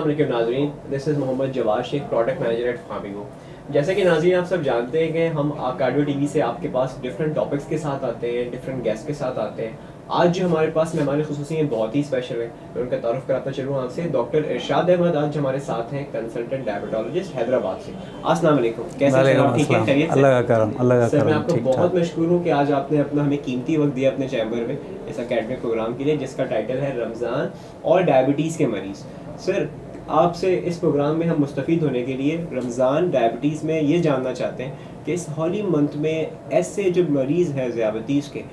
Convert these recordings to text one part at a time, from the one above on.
वालेकुम नाज़रीन, this is Mohammad Jawad Sheikh, product manager at Farmingo. जैसे कि नाज़रीन आप सब जानते हैं कि हम कार्डियो टीवी से आपके पास डिफरेंट टॉपिक्स के साथ आते हैं, डिफरेंट गेस्ट के साथ आते हैं। आज जो हमारे पास मेहमान खुसूसी हैं बहुत ही स्पेशल है, मैं उनका तारुफ कराता चलूँ आपसे। डॉक्टर इरशाद अहमद आज हमारे साथ हैं, कंसल्टेंट डायबिटोलॉजिस्ट हैदराबाद से। अस्सलाम वालेकुम, कैसे हैं आप? ठीक है, खैरियत से? अल्लाह का करम, अल्लाह का करम। सर मैं आपको बहुत मशकूर हूँ कि आज आपने अपना हमें कीमती वक्त दिया अपने चैम्बर में इस अकेडमिक प्रोग्राम के लिए, जिसका टाइटल है रमज़ान और डायबिटीज़ के मरीज़। सर आपसे इस प्रोग्राम में हम मुस्तफ़ीद होने के लिए रमज़ान डायबिटीज़ में ये जानना चाहते हैं कि इस हॉली मंथ में ऐसे जो मरीज़ हैं ज़ियाबतीज़ के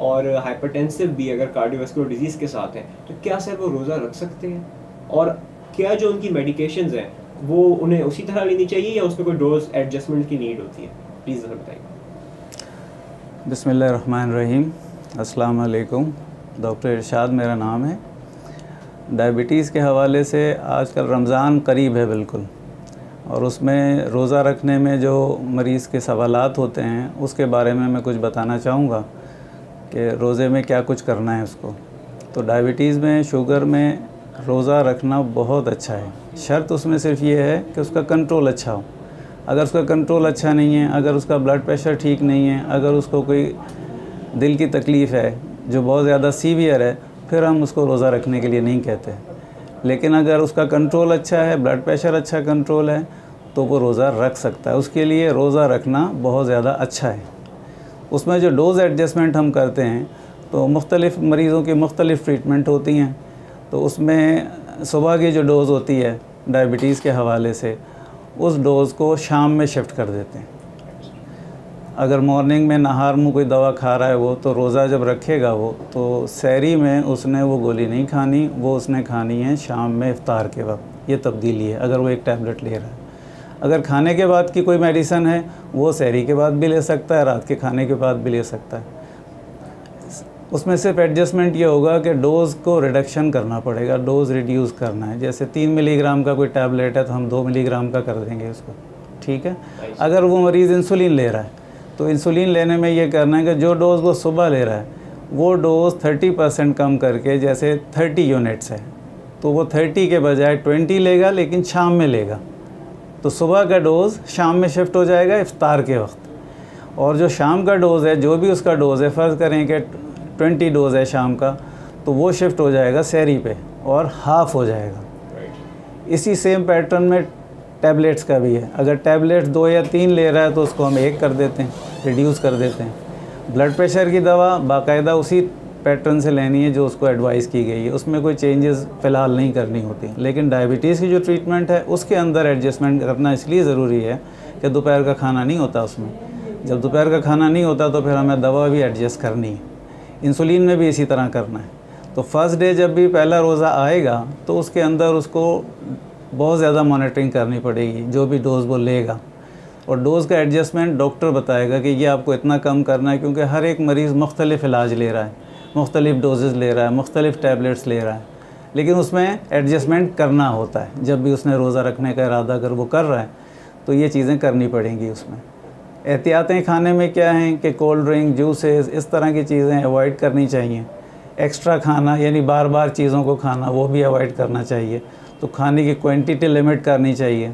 और हाइपरटेंसिव भी अगर कार्डियोवास्कुलर डिजीज़ के साथ हैं, तो क्या सर वो रोज़ा रख सकते हैं? और क्या जो उनकी मेडिकेशंस हैं वो उन्हें उसी तरह लेनी चाहिए या उसमें कोई डोज एडजस्टमेंट की नीड होती है? प्लीज़ सर बताइए। बिस्मिल्लाहिर्रहमानिर्रहीम। अस्सलाम वालेकुम। डॉक्टर इरशाद मेरा नाम है। डायबिटीज़ के हवाले से आजकल रमज़ान करीब है बिल्कुल, और उसमें रोज़ा रखने में जो मरीज़ के सवालात होते हैं उसके बारे में मैं कुछ बताना चाहूँगा कि रोज़े में क्या कुछ करना है उसको। तो डायबिटीज़ में, शुगर में रोज़ा रखना बहुत अच्छा है। शर्त उसमें सिर्फ ये है कि उसका कंट्रोल अच्छा हो। अगर उसका कंट्रोल अच्छा नहीं है, अगर उसका ब्लड प्रेशर ठीक नहीं है, अगर उसको कोई दिल की तकलीफ़ है जो बहुत ज़्यादा सीवियर है, फिर हम उसको रोज़ा रखने के लिए नहीं कहते। लेकिन अगर उसका कंट्रोल अच्छा है, ब्लड प्रेशर अच्छा कंट्रोल है, तो वो रोज़ा रख सकता है। उसके लिए रोज़ा रखना बहुत ज़्यादा अच्छा है। उसमें जो डोज़ एडजस्टमेंट हम करते हैं, तो मुख्तलिफ़ मरीज़ों की मुख्तलिफ़ ट्रीटमेंट होती हैं। तो उसमें सुबह की जो डोज़ होती है डायबिटीज़ के हवाले से, उस डोज़ को शाम में शिफ्ट कर देते हैं। अगर मॉर्निंग में नहार मुँह कोई दवा खा रहा है वो, तो रोज़ा जब रखेगा वो, तो सहरी में उसने वो गोली नहीं खानी, वो उसने खानी है शाम में इफ्तार के वक्त। ये तब्दीली है अगर वो एक टैबलेट ले रहा है। अगर खाने के बाद की कोई मेडिसन है, वो सहरी के बाद भी ले सकता है, रात के खाने के बाद भी ले सकता है। उसमें सिर्फ एडजस्टमेंट ये होगा कि डोज़ को रिडक्शन करना पड़ेगा, डोज़ रिड्यूस करना है। जैसे 3 मिलीग्राम का कोई टैबलेट है तो हम 2 मिलीग्राम का कर देंगे उसको, ठीक है। अगर वो मरीज़ इंसुलिन ले रहा है, तो इंसुलिन लेने में ये करना है कि जो डोज़ वो सुबह ले रहा है, वो डोज़ 30% कम करके, जैसे 30 यूनिट्स है तो वो 30 के बजाय 20 लेगा, लेकिन शाम में लेगा। तो सुबह का डोज़ शाम में शिफ्ट हो जाएगा इफ्तार के वक्त, और जो शाम का डोज़ है, जो भी उसका डोज़ है, फ़र्ज़ करें कि 20 डोज़ है शाम का, तो वो शिफ्ट हो जाएगा सहरी पे और हाफ़ हो जाएगा। इसी सेम पैटर्न में टैबलेट्स का भी है। अगर टैबलेट्स 2 या 3 ले रहा है तो उसको हम 1 कर देते हैं, रिड्यूस कर देते हैं। ब्लड प्रेशर की दवा बाकायदा उसी पैटर्न से लेनी है जो उसको एडवाइस की गई है, उसमें कोई चेंजेस फ़िलहाल नहीं करनी होती। लेकिन डायबिटीज़ की जो ट्रीटमेंट है उसके अंदर एडजस्टमेंट करना इसलिए ज़रूरी है कि दोपहर का खाना नहीं होता उसमें। जब दोपहर का खाना नहीं होता तो फिर हमें दवा भी एडजस्ट करनी है। इंसुलिन में भी इसी तरह करना है। तो फर्स्ट डे जब भी पहला रोज़ा आएगा तो उसके अंदर उसको बहुत ज़्यादा मॉनिटरिंग करनी पड़ेगी, जो भी डोज़ वो लेगा। और डोज़ का एडजस्टमेंट डॉक्टर बताएगा कि ये आपको इतना कम करना है, क्योंकि हर एक मरीज़ मुख्तलिफ़ इलाज ले रहा है, मुख्तलिफ़ डोजेज़ ले रहा है, मुख्तलिफ़ टैबलेट्स ले रहा है। लेकिन उसमें एडजस्टमेंट करना होता है। जब भी उसने रोज़ा रखने का इरादा अगर वो कर रहा है तो ये चीज़ें करनी पड़ेंगी। उसमें एहतियातें खाने में क्या हैं कि कोल्ड ड्रिंक, जूसेस, इस तरह की चीज़ें अवॉइड करनी चाहिए। एक्स्ट्रा खाना यानी बार बार चीज़ों को खाना, वो भी अवॉइड करना चाहिए। तो खाने की क्वांटिटी लिमिट करनी चाहिए,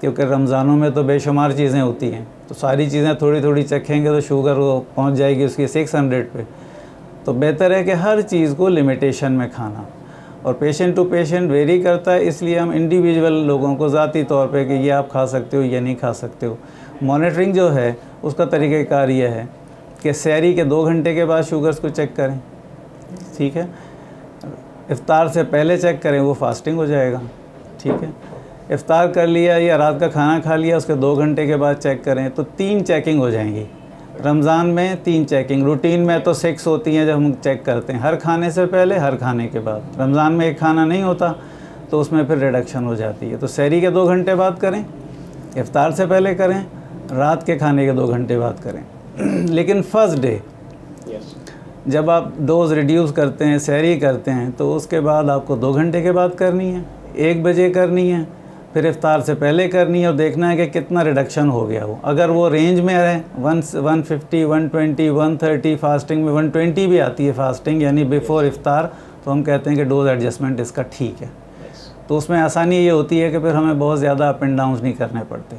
क्योंकि रमज़ानों में तो बेशुमार चीज़ें होती हैं, तो सारी चीज़ें थोड़ी थोड़ी चखेंगे तो शुगर वो पहुंच जाएगी उसकी 600 पे। तो बेहतर है कि हर चीज़ को लिमिटेशन में खाना। और पेशेंट टू पेशेंट वेरी करता है, इसलिए हम इंडिविजुअल लोगों को ज़ाती तौर पे कि ये आप खा सकते हो, ये नहीं खा सकते हो। मॉनिटरिंग जो है उसका तरीक़ाकार ये है कि सहरी के 2 घंटे के बाद शुगर्स को चेक करें, ठीक है। इफ़्तार से पहले चेक करें, वो फास्टिंग हो जाएगा, ठीक है। इफ़्तार कर लिया या रात का खाना खा लिया, उसके 2 घंटे के बाद चेक करें, तो 3 चेकिंग हो जाएंगी। रमज़ान में 3 चेकिंग, रूटीन में तो 6 होती हैं जब हम चेक करते हैं, हर खाने से पहले, हर खाने के बाद। रमज़ान में एक खाना नहीं होता तो उसमें फिर रिडक्शन हो जाती है। तो सहरी के 2 घंटे बाद करें, इफ़्तार से पहले करें, रात के खाने के 2 घंटे बाद करें। लेकिन फर्स्ट डे जब आप डोज़ रिड्यूस करते हैं, सहरी करते हैं, तो उसके बाद आपको 2 घंटे के बाद करनी है, 1 बजे करनी है, फिर इफ़्तार से पहले करनी है, और देखना है कि कितना रिडक्शन हो गया हो। अगर वो रेंज में रहे 150, 120, 130, फास्टिंग में 120 भी आती है फास्टिंग, यानी बिफ़ोर इफ़्तार, तो हम कहते हैं कि डोज़ एडजस्टमेंट इसका ठीक है। तो उसमें आसानी ये होती है कि फिर हमें बहुत ज़्यादा अप एंड डाउन नहीं करने पड़ते।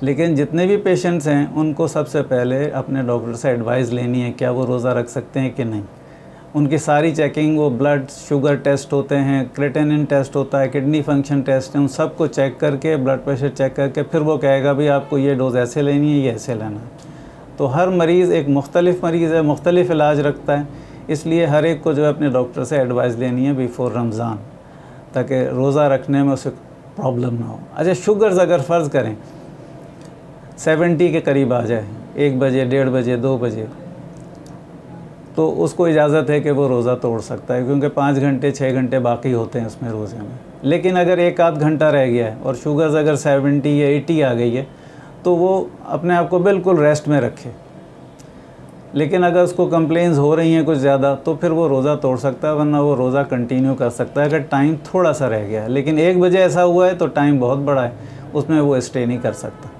लेकिन जितने भी पेशेंट्स हैं उनको सबसे पहले अपने डॉक्टर से एडवाइस लेनी है क्या वो रोज़ा रख सकते हैं कि नहीं। उनकी सारी चेकिंग, वो ब्लड शुगर टेस्ट होते हैं, क्रेटिनिन टेस्ट होता है, किडनी फंक्शन टेस्ट है, उन सबको चेक करके, ब्लड प्रेशर चेक करके फिर वो कहेगा भी आपको ये डोज़ ऐसे लेनी है, ये ऐसे लेना है। तो हर मरीज़ एक मुख्तलिफ मरीज़ है, मुख्तलिफ इलाज रखता है, इसलिए हर एक को जो है अपने डॉक्टर से एडवाइस लेनी है बिफ़ोर रमज़ान, ताकि रोज़ा रखने में उसे प्रॉब्लम ना हो। अच्छा, शुगर्स अगर फ़र्ज़ करें 70 के करीब आ जाए 1 बजे, 1:30 बजे, 2 बजे, तो उसको इजाज़त है कि वो रोज़ा तोड़ सकता है, क्योंकि 5 घंटे 6 घंटे बाकी होते हैं उसमें रोज़े में। लेकिन अगर 1 आध घंटा रह गया है और शुगर्स अगर 70 या 80 आ गई है तो वो अपने आप को बिल्कुल रेस्ट में रखे। लेकिन अगर उसको कंप्लेंट्स हो रही हैं कुछ ज़्यादा तो फिर वो रोज़ा तोड़ सकता है, वरना वो रोज़ा कंटिन्यू कर सकता है अगर टाइम थोड़ा सा रह गया है। लेकिन 1 बजे ऐसा हुआ है तो टाइम बहुत बड़ा है, उसमें वो स्टे नहीं कर सकता,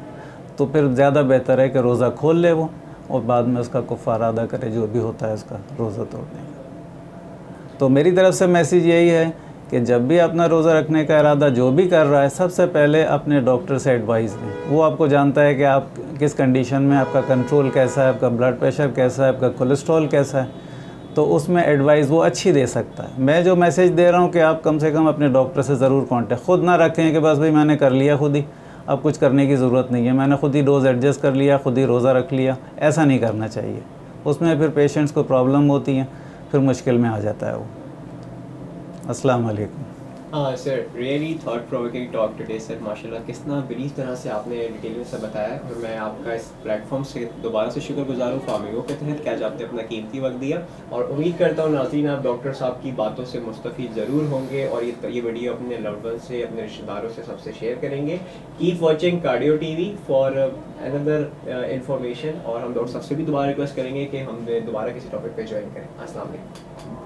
तो फिर ज़्यादा बेहतर है कि रोज़ा खोल ले वो और बाद में उसका कुफ़ारा अदा करे, जो भी होता है उसका रोज़ा तोड़ने का। तो मेरी तरफ से मैसेज यही है कि जब भी अपना रोज़ा रखने का इरादा जो भी कर रहा है, सबसे पहले अपने डॉक्टर से एडवाइस लें। वो आपको जानता है कि आप किस कंडीशन में, आपका कंट्रोल कैसा है, आपका ब्लड प्रेशर कैसा है, आपका कोलेस्ट्रॉल कैसा है, तो उसमें एडवाइस वो अच्छी दे सकता है। मैं जो मैसेज दे रहा हूँ कि आप कम से कम अपने डॉक्टर से ज़रूर कॉन्टेक्ट, ख़ुद ना रखें कि बस भाई मैंने कर लिया खुद ही, अब कुछ करने की ज़रूरत नहीं है, मैंने खुद ही डोज़ एडजस्ट कर लिया, खुद ही रोज़ा रख लिया, ऐसा नहीं करना चाहिए। उसमें फिर पेशेंट्स को प्रॉब्लम होती है, फिर मुश्किल में आ जाता है वो। अस्सलाम वालेकुम। हाँ sir, really thought provoking talk today sir, माशाल्लाह कितना बरीफ तरह से आपने डिटेल में सब बताया, और मैं आपका इस प्लेटफॉर्म से दोबारा से शुक्रगुजार हूँ फार्मिंगो के तहत कि आज आपने अपना कीमती वक्त दिया। और उम्मीद करता हूँ नाज़रीन आप डॉक्टर साहब की बातों से मुस्तफ़ीद ज़रूर होंगे और ये वीडियो अपने लव्ड वन से, अपने रिश्तेदारों से सबसे शेयर करेंगे। Keep watching cardio TV for another information, और हम डॉक्टर साहब से भी दोबारा रिक्वेस्ट करेंगे कि हम दोबारा किसी टॉपिक पर ज्वाइन करें। अस्सलाम वालेकुम।